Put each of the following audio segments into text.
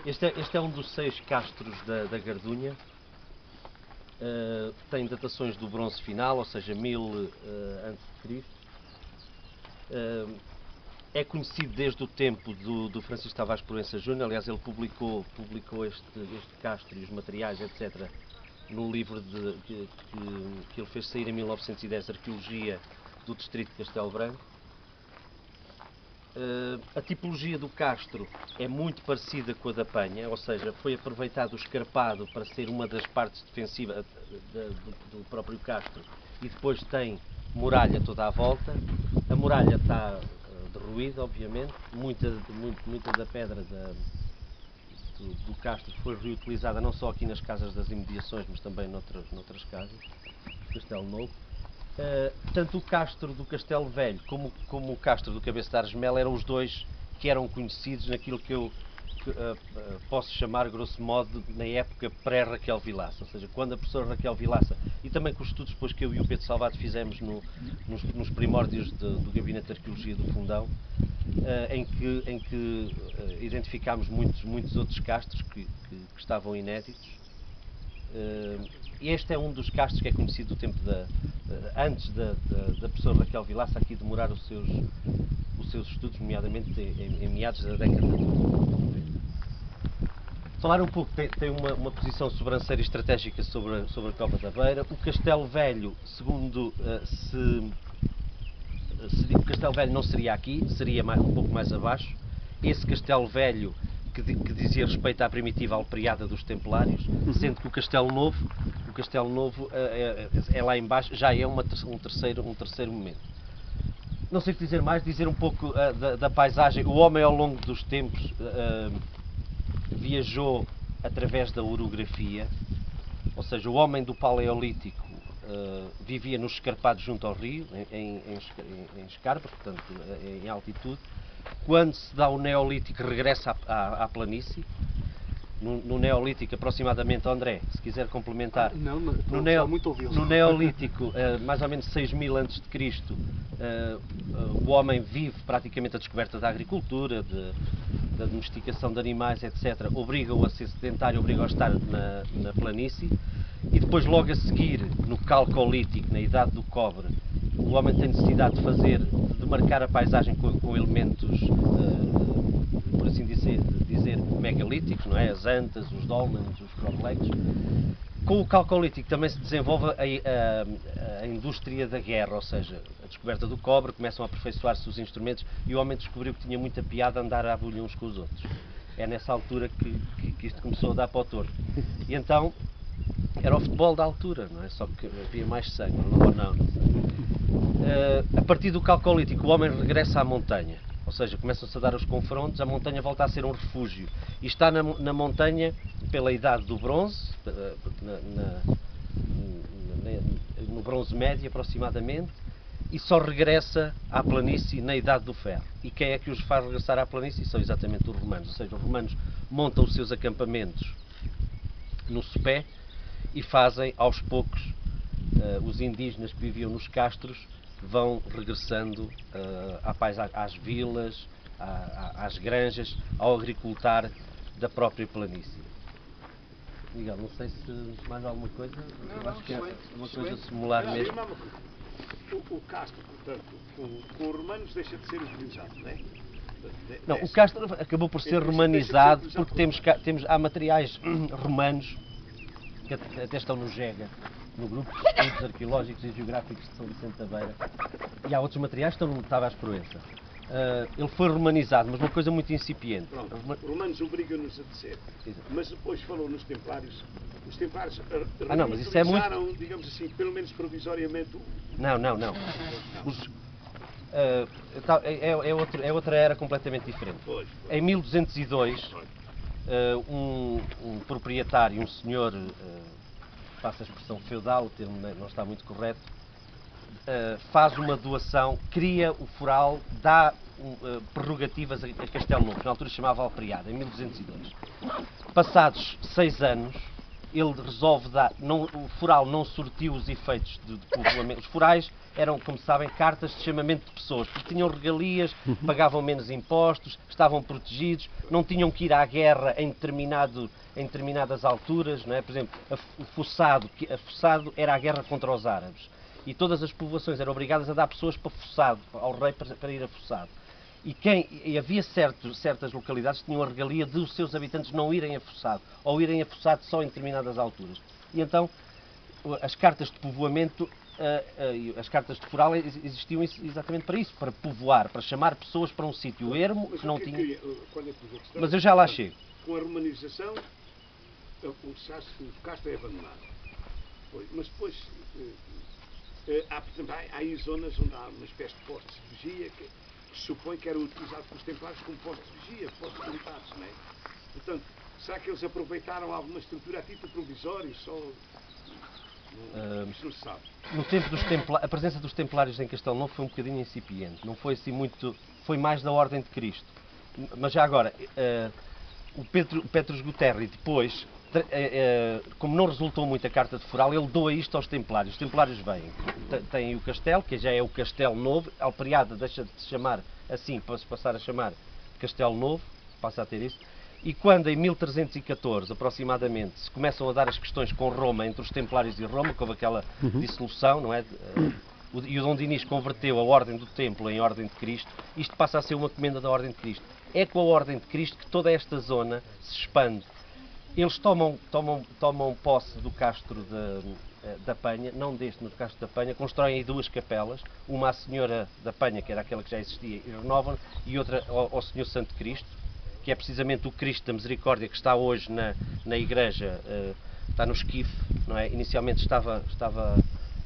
Este é um dos 6 castros da Gardunha. Tem datações do bronze final, ou seja, 1000 a.C. É conhecido desde o tempo do Francisco Tavares Proença Júnior. Aliás, ele publicou este castro e os materiais, etc., num livro que ele fez sair em 1910, Arqueologia do Distrito de Castelo Branco. A tipologia do castro é muito parecida com a da Penha, ou seja, foi aproveitado o escarpado para ser uma das partes defensivas do próprio castro, e depois tem muralha toda à volta. A muralha está derruída, obviamente, muita da pedra do castro foi reutilizada não só aqui nas casas das imediações, mas também noutras casas do Castelo Novo. Tanto o castro do Castelo Velho como o castro do Cabeça de Argemel eram os dois que eram conhecidos naquilo que eu posso chamar, grosso modo, na época pré-Raquel Vilaça, ou seja, quando a professora Raquel Vilaça, e também com os estudos depois que eu e o Pedro Salvato fizemos nos primórdios do Gabinete de Arqueologia do Fundão, em que identificámos muitos outros castros que estavam inéditos. Este é um dos castros que é conhecido do tempo antes da professora Raquel Vilaça aqui demorar os seus estudos, nomeadamente em meados da década de 90. Falar um pouco, tem uma posição sobranceira e estratégica sobre a Cova da Beira. O Castelo Velho, segundo o Castelo Velho não seria aqui, seria um pouco mais abaixo. Esse Castelo Velho que dizia respeito à primitiva alperiada dos Templários, sendo que o Castelo Novo é lá embaixo, já é um terceiro momento. Não sei o que dizer mais, dizer um pouco da paisagem. O homem ao longo dos tempos viajou através da orografia, ou seja, o homem do Paleolítico vivia nos escarpados junto ao rio, em escarpas, portanto em altitude. Quando se dá o Neolítico, regressa à planície. No Neolítico, aproximadamente, André, se quiser complementar. No Neolítico, mais ou menos 6000 a.C., o homem vive praticamente a descoberta da agricultura, da domesticação de animais, etc. Obriga-o a ser sedentário, obriga-o a estar na planície. E depois, logo a seguir, no Calcolítico, na Idade do Cobre, o homem tem necessidade de marcar a paisagem com elementos, por assim dizer, megalíticos, não é? As antas, os dólmenos, os crocoletos. Com o Calcolítico também se desenvolve a indústria da guerra, ou seja, a descoberta do cobre, começam a aperfeiçoar-se os instrumentos e o homem descobriu que tinha muita piada andar à bulha uns com os outros. É nessa altura que isto começou a dar para o torto. E então, era o futebol da altura, não é? Só que havia mais sangue, não sei. A partir do Calcolítico, o homem regressa à montanha, ou seja, começam-se a dar os confrontos, a montanha volta a ser um refúgio. E está na montanha pela Idade do Bronze, no Bronze Médio aproximadamente, e só regressa à planície na Idade do Ferro. E quem é que os faz regressar à planície? São exatamente os romanos, ou seja, os romanos montam os seus acampamentos no sopé e fazem, aos poucos, os indígenas que viviam nos castros vão regressando às vilas, às granjas, ao agricultar da própria planície. Miguel, não sei se mais alguma coisa, eu acho que é uma coisa similar mesmo. O castro, portanto, com os romanos deixa de ser utilizado, não é? Não, o castro acabou por ser romanizado porque há materiais romanos que até estão no GEGA, no Grupo de Estudos Arqueológicos e Geográficos de São Vicente da Beira, e há outros materiais que estão no Tavares Proença. Ele foi romanizado, mas uma coisa muito incipiente. Pronto, os romanos obrigam-nos a descer, mas depois falou nos Templários. Os Templários não, mas isso é muito... digamos assim, pelo menos provisoriamente... Não. É outra era completamente diferente. Em 1202, um proprietário, um senhor, passa a expressão feudal, o termo não está muito correto, faz uma doação, cria o foral, dá prerrogativas a Castelo Novo, na altura se chamava Alperiada, em 1202. Passados 6 anos, ele resolve dar, o foral não surtiu os efeitos de povoamento. Os forais eram, como sabem, cartas de chamamento de pessoas, porque tinham regalias, pagavam menos impostos, estavam protegidos, não tinham que ir à guerra em determinadas alturas, não é? Por exemplo, a Fossado era a guerra contra os árabes, e todas as povoações eram obrigadas a dar pessoas para Fossado, ao rei para ir a Fossado. E havia certas localidades que tinham a regalia de os seus habitantes não irem a Fossado, ou irem a Fossado só em determinadas alturas. E então as cartas de povoamento, as cartas de foral existiam exatamente para isso, para povoar, para chamar pessoas para um sítio ermo que não tinha... Mas eu já lá chego. Com a romanização, o Castro é abandonado. Mas depois, há aí zonas onde há uma espécie de postos de vigia que se supõe que eram utilizados pelos templários como postos de vigia, postos militares, não é? Portanto, será que eles aproveitaram alguma estrutura a título provisório? Só... Isso não se sabe. No tempo dos templários, a presença dos templários em Castelo Novo foi um bocadinho incipiente, não foi assim muito... Foi mais da Ordem de Cristo. Mas já agora, o Petrus Guterres depois, como não resultou muito a Carta de Foral, ele doa isto aos templários. Os templários vêm, têm o castelo, que já é o Castelo Novo, Alperiada deixa de se chamar assim, para se passar a chamar Castelo Novo, passa a ter isso, e quando em 1314, aproximadamente, se começam a dar as questões com Roma, entre os templários e Roma, que houve aquela dissolução, não é? E o Dom Dinis converteu a Ordem do Templo em Ordem de Cristo, isto passa a ser uma comenda da Ordem de Cristo. É com a Ordem de Cristo que toda esta zona se expande. Eles tomam posse do Castro da Penha, não deste, mas do Castro da Penha, constroem aí duas capelas, uma à Senhora da Penha, que era aquela que já existia, e renovam, e outra ao Senhor Santo Cristo, que é precisamente o Cristo da Misericórdia que está hoje na igreja, está no esquife, não é? Inicialmente estava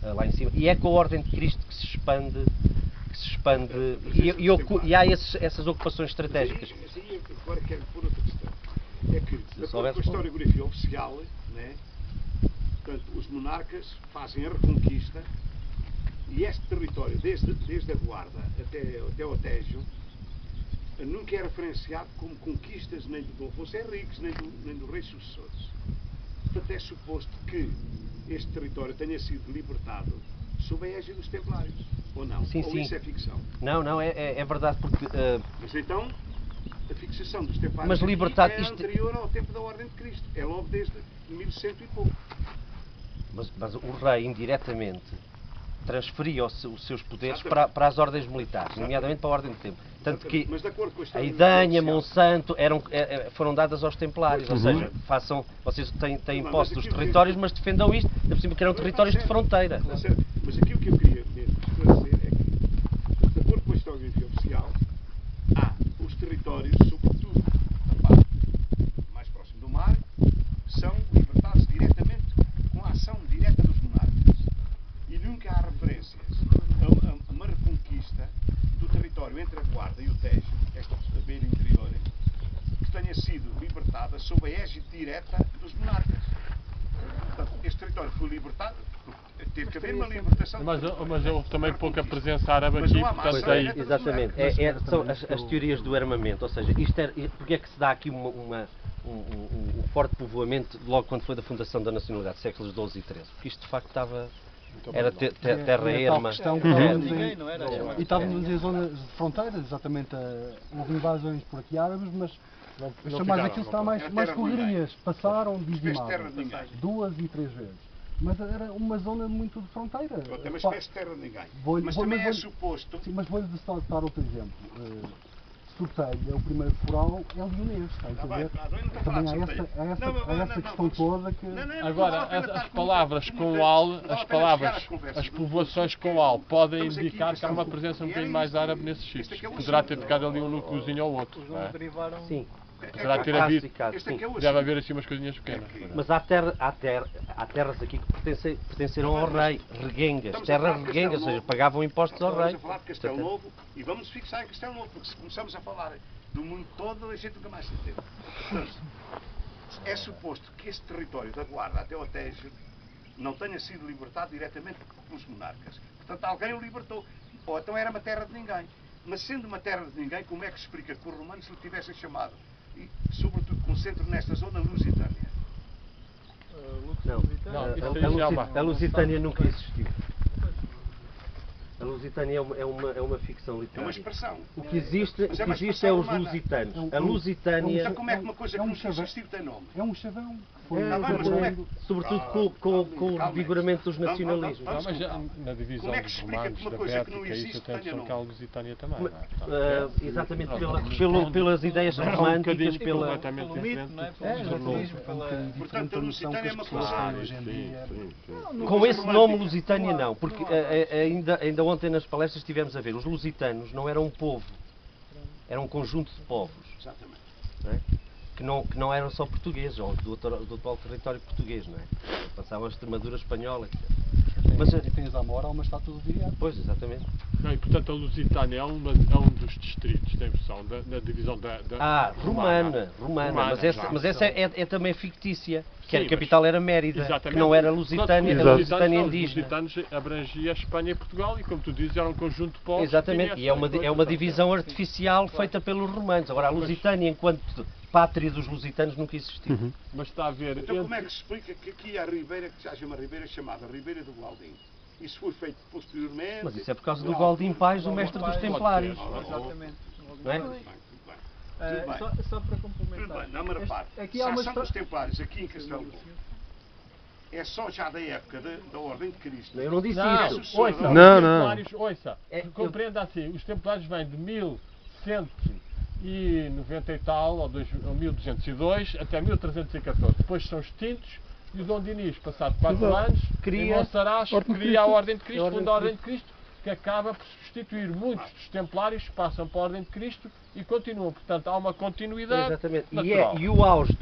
lá em cima, e é com a Ordem de Cristo que se expande e há essas ocupações estratégicas. Mas aí agora quero pôr outra questão. É que, de acordo com a historiografia oficial, né, portanto, os monarcas fazem a reconquista e este território, desde a Guarda até o Tejo, nunca é referenciado como conquistas nem do Dom Afonso Henriques, nem do rei sucessores. Portanto, é suposto que este território tenha sido libertado sob a égide dos Templários, ou não? Sim, ou sim. Isso é ficção? Não, é verdade, porque... Mas então, a fixação dos Templários mas libertar, é anterior ao tempo da Ordem de Cristo, é logo desde 1100 e pouco. Mas o rei, indiretamente, transferia os seus poderes para as ordens militares, nomeadamente para a Ordem do Templo. Tanto que mas de acordo com a Idanha, Monsanto foram dadas aos templários, ou seja, vocês têm posse dos territórios, mas defendam isto, ainda por cima que eram territórios de fronteira. Mas aqui o que eu queria esclarecer é que, de acordo com a historiografia oficial, há os territórios, sobretudo a parte mais próxima do mar, são libertados diretamente com a ação direta dos monarcas. E nunca há referências a uma reconquista do território entre a Guarda e o Tejo, esta beira interior, que tenha sido libertada sob a égide direta dos monarcas. Portanto, este território foi libertado, teve que haver uma libertação. Mas houve também pouca presença árabe Mas aqui, não há portanto massa, aí... Exatamente, são as teorias do armamento, ou seja, porque é que se dá aqui um forte povoamento logo quando foi da fundação da nacionalidade, séculos XII e XIII, porque isto de facto era terra erma. E estávamos em zonas de fronteiras, exatamente, houve invasões por aqui árabes, mas mais aquilo está mais correirinhas, passaram, dizimaram, 2 e 3 vezes. Mas era uma zona muito de fronteira. É uma espécie de terra de ninguém. Mas também é suposto... Sim, mas vou-lhe só dar outro exemplo. Sorteio, o primeiro foral é leonês, está a entender? Também há essa questão toda que... Agora, as palavras com al, as povoações com al, podem indicar que há uma presença um bocadinho mais árabe nesses sítios. Poderá ter ficado ali um núcleozinho ou outro, não é? Sim. Poderá ter havido, deve haver assim umas coisinhas pequenas. Mas há terras aqui que pertenceram ao rei, reguengas, terras reguengas, ou seja, pagavam impostos ao rei. Estamos a falar de Castelo Novo e vamos fixar em Castelo Novo, porque se começamos a falar do mundo todo, a gente nunca mais se entende. Portanto, é suposto que este território da Guarda até ao Tejo não tenha sido libertado diretamente pelos monarcas. Portanto, alguém o libertou. Ou então era uma terra de ninguém. Mas sendo uma terra de ninguém, como é que se explica que os romanos lhe tivessem chamado? E, sobretudo, concentro nesta zona lusitânia. Não, a Lusitânia nunca existiu. A Lusitânia é uma ficção literária. É uma expressão. O que existe é os lusitanos. A Lusitânia... Então como é que uma coisa que não existiu tem nome? É um chavão. Sobretudo com o revigoramento dos nacionalismos. Não, mas na divisão Como é que dos se explica romanos, que uma da coisa que não Bética, isso existe tem a tenha noção que há a nome? Lusitânia também, não é? Exatamente pelas ideias românticas, pela... completamente diferente. Portanto, a Lusitânia é uma coisa... Com esse nome Lusitânia não, porque ainda ontem nas palestras estivemos a ver, os lusitanos não eram um povo, eram um conjunto de povos. Exatamente. Não é? Que não eram só portugueses, ou do atual território português, não é? Passavam a Extremadura espanhola, etc. Mas tens a Zamora, há uma estátua do Viriato. Pois, exatamente. Não, e portanto a Lusitânia é um dos distritos, tem noção, da divisão da romana. Mas essa é também fictícia, que a capital era Mérida, exatamente. Que não era Lusitânia, era Lusitânia indígena. Os lusitanos abrangia Espanha e Portugal e, como tu dizes, era um conjunto de povos. Exatamente, e é uma divisão artificial feita pelos romanos. Agora, a Lusitânia, enquanto pátria dos lusitanos, nunca existiu. Mas está a ver... Então como é que se explica que aqui há a ribeira, que haja uma ribeira chamada Ribeira do Gualdim? Isso foi feito posteriormente... Mas isso é por causa do Gualdim Paz, o mestre dos Templários. Exatamente. Não é? Tudo bem. Só para Tudo complementar. bem, não me repare. Aqui Se há a uma ação história. dos Templários aqui em Castelo Branco é só já da época da Ordem de Cristo. Eu não disse Não, isso. ouça, Não, os não. templários, ouça, É, compreenda assim, os templários vêm de 1190 e tal, ou 1202, até 1314. Depois são extintos e o Dom Dinis, passado 4 anos, em Monsaraz, cria a Ordem de Cristo, funda a Ordem de Cristo, que acaba por substituir muitos dos templários que passam para a Ordem de Cristo e continuam. Portanto, há uma continuidade. Exatamente. natural. E o auge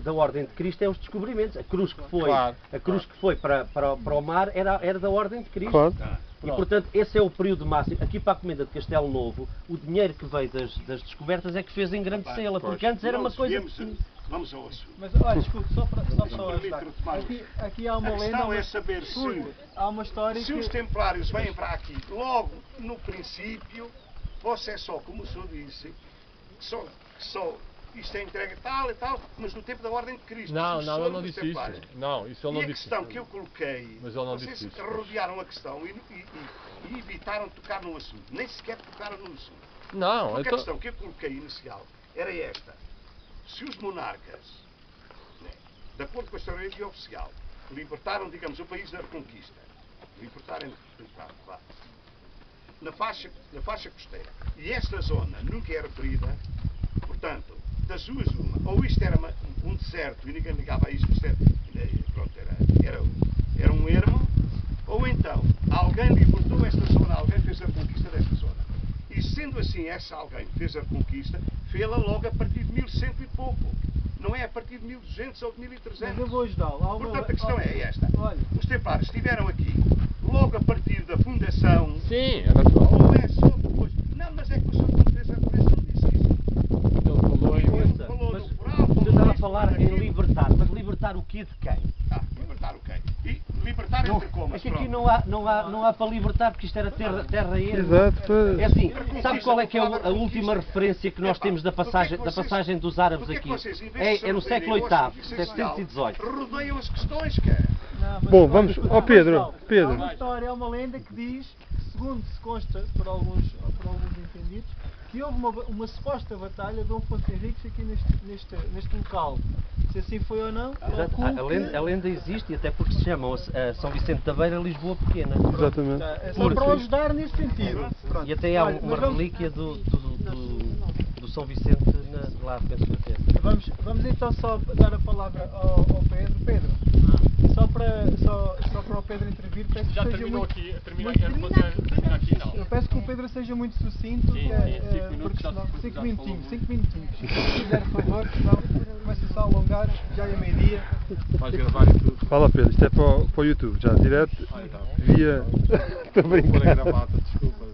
da Ordem de Cristo é os descobrimentos. A cruz que foi, Claro, para o mar era da Ordem de Cristo. Claro. E portanto esse é o período máximo. Aqui para a Comenda de Castelo Novo, o dinheiro que veio das descobertas é que fez engrandecê-la, porque antes era uma coisa... Vamos ao assunto. Mas olha, desculpe, só para ajudar. Aqui há uma A lenda. questão é saber Há uma história se os Templários vêm para aqui logo no princípio, ou se é só, como o senhor disse, que só isto é entregue tal e tal, mas no tempo da Ordem de Cristo. Não, não, ele não disse isso. Não, isso ele não e a disse. questão que eu coloquei, Mas ele não vocês disse isso. rodearam a questão e evitaram tocar no assunto. Nem sequer tocaram no assunto. Não, Porque então... a questão que eu coloquei inicial era esta. Se os monarcas, né, de acordo com a historiografia oficial, libertaram, digamos, o país da Reconquista, claro, na faixa costeira, e esta zona nunca é referida, portanto, das duas uma, ou isto era um deserto e ninguém ligava a isto, pronto, era um ermo, ou então alguém libertou esta zona, alguém fez a reconquista desta zona. E sendo assim, essa alguém que fez a reconquista, fê-la logo a partir de 1100 e pouco. Não é a partir de 1200 ou de 1300. Mas eu vou ajudá-lo. Portanto, a questão é esta. Olha. Os Templários estiveram aqui logo a partir da fundação. Sim, é natural. Ou é só depois? Não, mas é que o senhor não fez a referência, não disse isso. Ele falou em... Ele falou no plural, Eu estava a falou falar em libertar, mas libertar o quê de quem? Libertar o quê? E libertar entre como? É que aqui não há para libertar, porque isto era terra erma. Exato, pois. É assim, sabe qual é que é a última referência que nós temos da passagem dos árabes aqui? É no século VIII, 718. Rodeiam as questões, cara. Não, mas Bom, olha, vamos... mas Ó Pedro, Há Pedro. uma história, há uma lenda que diz, que, segundo se consta por alguns entendidos, que houve uma suposta batalha de Dom Afonso Henriques aqui neste local. Se assim foi ou não, A lenda existe, e até porque se chamam São Vicente da Beira Lisboa Pequena. Exatamente. é só para o ajudar nesse sentido. Pronto. E até há Olha, uma mas vamos- relíquia do São Vicente lá, penso que é. Vamos então só dar a palavra ao Pedro. Pedro, só para o Pedro intervir, peço que Já seja terminou muito... aqui, termina aqui não. Eu peço que o Pedro seja muito sucinto, Sim, 5 minutos porque já senão, se 5 já minutinhos, falou. 5 minutinhos. Se fizer favor, senão começa-se a alongar, já é meio-dia. Vais gravar e tudo. Fala Pedro, isto é para o YouTube, já direto, via... Estou a Vou pôr a brincar. gravata, desculpa.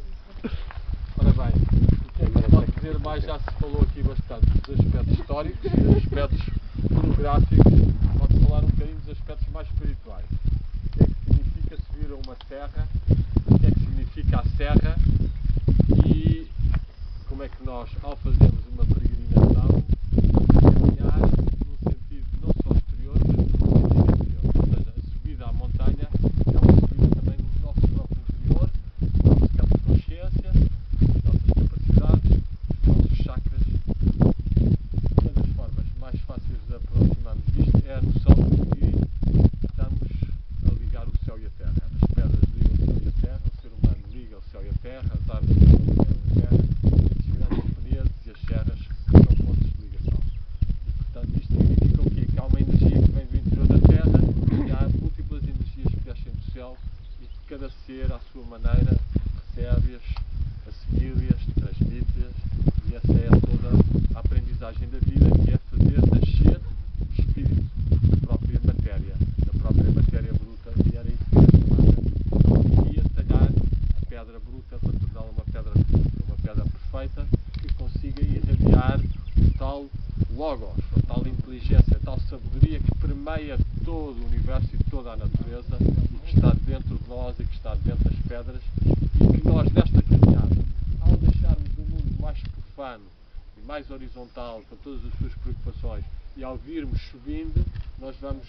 Ora bem, o que é que se pode dizer mais? Já se falou aqui bastante dos aspectos históricos e dos aspectos pornográficos. Pode-se falar um bocadinho dos aspectos mais espirituais. O que é que significa subir a uma serra? O que é que significa a serra? E como é que nós, ao fazermos uma peregrinação, caminhar num sentido não só exterior, mas num sentido maneira recebe-as, assimila-as, transmite-as, e essa é toda a aprendizagem da vida, que é fazer nascer o espírito da própria matéria bruta, e era isso que eu queria talhar a pedra bruta para torná-la uma pedra bruta, uma pedra perfeita que consiga irradiar o tal logos, a tal inteligência, a tal sabedoria que permeia todo o universo e toda a natureza, e que está dentro de nós e que está dentro das pedras, e que nós nesta caminhada, ao deixarmos o mundo mais profano e mais horizontal, com todas as suas preocupações, e ao virmos subindo, nós vamos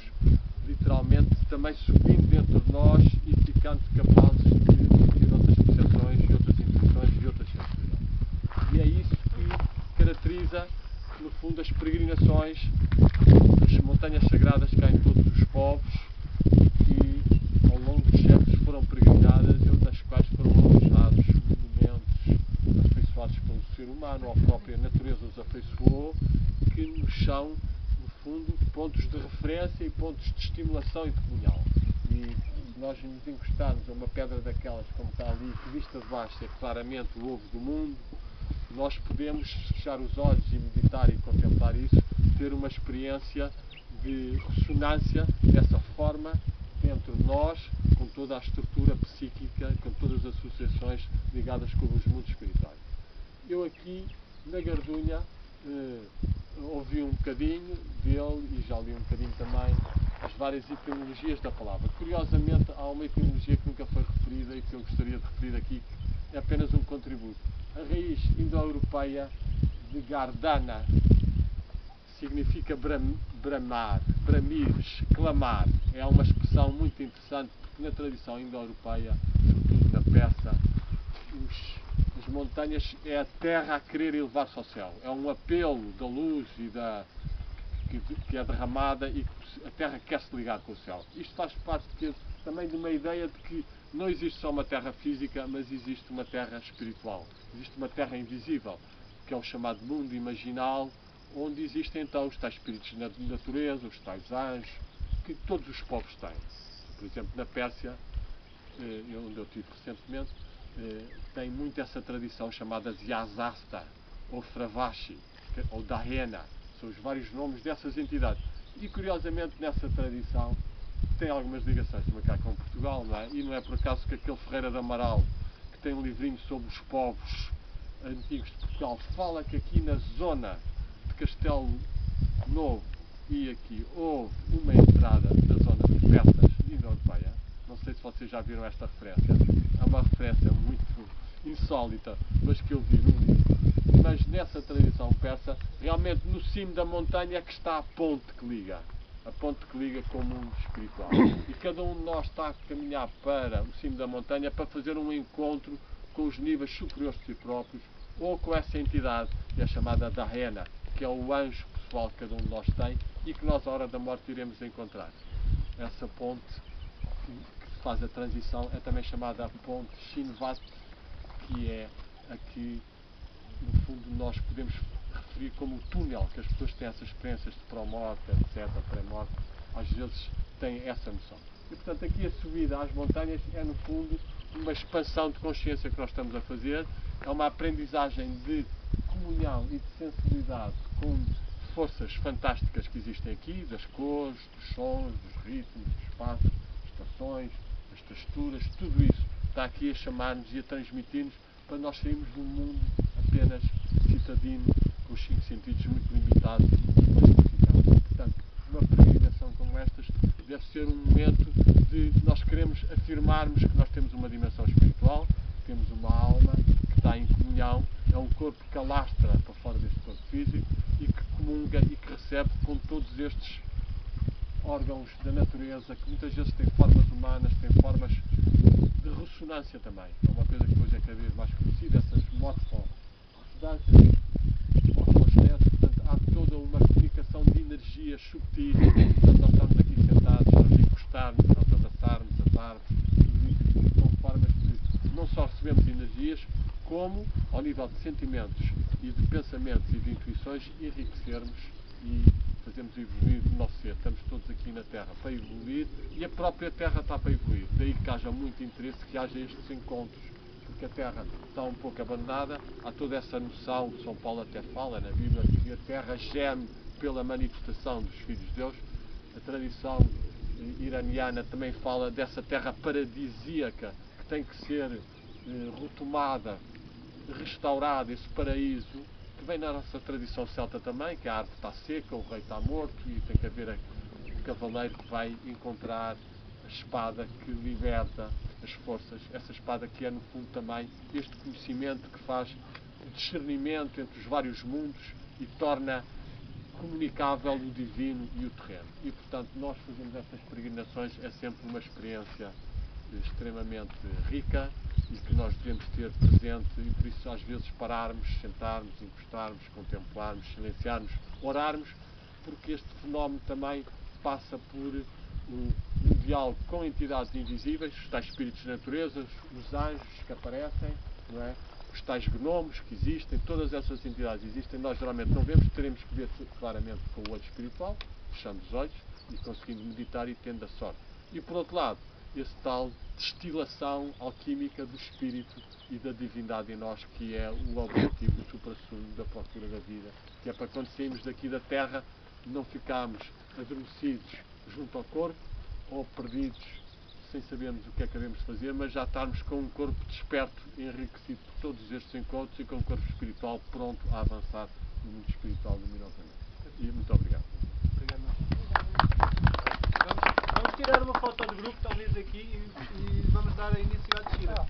literalmente também subindo dentro de nós e ficando capazes de ter outras percepções e outras intuições e outras sensibilidades. E é isso que caracteriza, no fundo, as peregrinações, as montanhas sagradas que há em todos os povos, que ao longo dos séculos foram peregrinadas e das quais foram alojados monumentos afeiçoados pelo ser humano, ou a própria natureza os afeiçoou, que nos são, no fundo, pontos de referência e pontos de estimulação e de comunhão. E se nós nos encostarmos a uma pedra daquelas, como está ali, que vista de baixo é claramente o ovo do mundo, nós podemos fechar os olhos e meditar e contemplar isso, ter uma experiência de ressonância dessa forma dentro de nós, com toda a estrutura psíquica, com todas as associações ligadas com os mundos espirituais. Eu aqui, na Gardunha, ouvi um bocadinho dele e já li um bocadinho também as várias etimologias da palavra. Curiosamente, há uma etimologia que nunca foi referida e que eu gostaria de referir aqui, que é apenas um contributo. A raiz indo-europeia de Gardana significa bramar, bramir, clamar. É uma expressão muito interessante, porque na tradição indo-europeia, sobretudo na Pérsia, as montanhas é a terra a querer elevar-se ao céu. É um apelo da luz e que é derramada, e que a terra quer se ligar com o céu. Isto faz parte também de uma ideia de que não existe só uma terra física, mas existe uma terra espiritual. Existe uma terra invisível, que é o chamado mundo imaginal, onde existem então os tais espíritos da natureza, os tais anjos, que todos os povos têm. Por exemplo, na Pérsia, onde eu estive recentemente, tem muito essa tradição chamada Ziazasta, ou Fravashi, ou Dahena. São os vários nomes dessas entidades. E curiosamente nessa tradição tem algumas ligações também cá com Portugal, não é? E não é por acaso que aquele Ferreira de Amaral, que tem um livrinho sobre os povos antigos de Portugal, fala que aqui na zona de Castelo Novo e aqui houve uma entrada da zona dos persas indo-europeia. Não sei se vocês já viram esta referência. É uma referência muito insólita, mas que eu vi num livro. Mas nessa tradição persa, realmente no cimo da montanha é que está a ponte que liga. A ponte que liga com o mundo espiritual. E cada um de nós está a caminhar para o cimo da montanha para fazer um encontro com os níveis superiores de si próprios, ou com essa entidade que é chamada Dahena, que é o anjo pessoal que cada um de nós tem e que nós, à hora da morte, iremos encontrar. Essa ponte que faz a transição é também chamada a ponte Shinvat, que é a que, no fundo, nós podemos referir como o túnel, que as pessoas têm essas experiências de pró-morte, etc., pré-morte, às vezes têm essa noção. E, portanto, aqui a subida às montanhas é, no fundo, uma expansão de consciência que nós estamos a fazer, é uma aprendizagem de comunhão e de sensibilidade com forças fantásticas que existem aqui, das cores, dos sons, dos ritmos, dos espaços, das estações, das texturas, tudo isso está aqui a chamar-nos e a transmitir-nos para nós sairmos de um mundo apenas citadino, com os 5 sentidos muito limitados e muito classificados. Portanto, uma peregrinação como estas deve ser um momento de nós queremos afirmarmos que nós temos uma dimensão espiritual, temos uma alma que está em comunhão, é um corpo que alastra para fora deste corpo físico e que comunga e que recebe com todos estes órgãos da natureza, que muitas vezes têm formas humanas, têm formas de ressonância também. É uma coisa que hoje é cada vez mais conhecida, essas morfo-ressonâncias, portanto, há toda uma comunicação de energias subtis. Portanto, nós estamos aqui sentados, nós encostarmos, nós abraçarmos as árvores, são formas de não só recebemos energias, como, ao nível de sentimentos e de pensamentos e de intuições, enriquecermos e fazemos evoluir o nosso ser. Estamos todos aqui na Terra para evoluir e a própria Terra está para evoluir. Daí que haja muito interesse que haja estes encontros, porque a Terra está um pouco abandonada. Há toda essa noção, de São Paulo até fala na Bíblia, que a Terra geme pela manifestação dos filhos de Deus. A tradição iraniana também fala dessa terra paradisíaca que tem que ser retomada, restaurada, esse paraíso que vem na nossa tradição celta também, que a árvore está seca, o rei está morto e tem que haver o cavaleiro que vai encontrar a espada que liberta as forças, essa espada que é no fundo também este conhecimento que faz o discernimento entre os vários mundos e torna comunicável o divino e o terreno. E portanto nós fazemos estas peregrinações, é sempre uma experiência extremamente rica e que nós devemos ter presente, e por isso às vezes pararmos, sentarmos, encostarmos, contemplarmos, silenciarmos, orarmos, porque este fenómeno também passa por um diálogo com entidades invisíveis, os tais espíritos de natureza, os anjos que aparecem, não é? Os tais gnomos que existem, todas essas entidades existem, nós geralmente não vemos, teremos que ver claramente com o olho espiritual, fechando os olhos e conseguindo meditar e tendo a sorte. E por outro lado, esse tal destilação alquímica do espírito e da divindade em nós, que é o objetivo, o suprassumo da procura da vida, que é para quando saímos daqui da Terra não ficarmos adormecidos junto ao corpo ou perdidos sem sabermos o que é que devemos fazer, mas já estarmos com um corpo desperto, enriquecido por todos estes encontros e com um corpo espiritual pronto a avançar no mundo espiritual luminosamente. E muito obrigado. Obrigado. Vamos tirar uma foto do grupo, talvez aqui, e vamos dar a início à descida.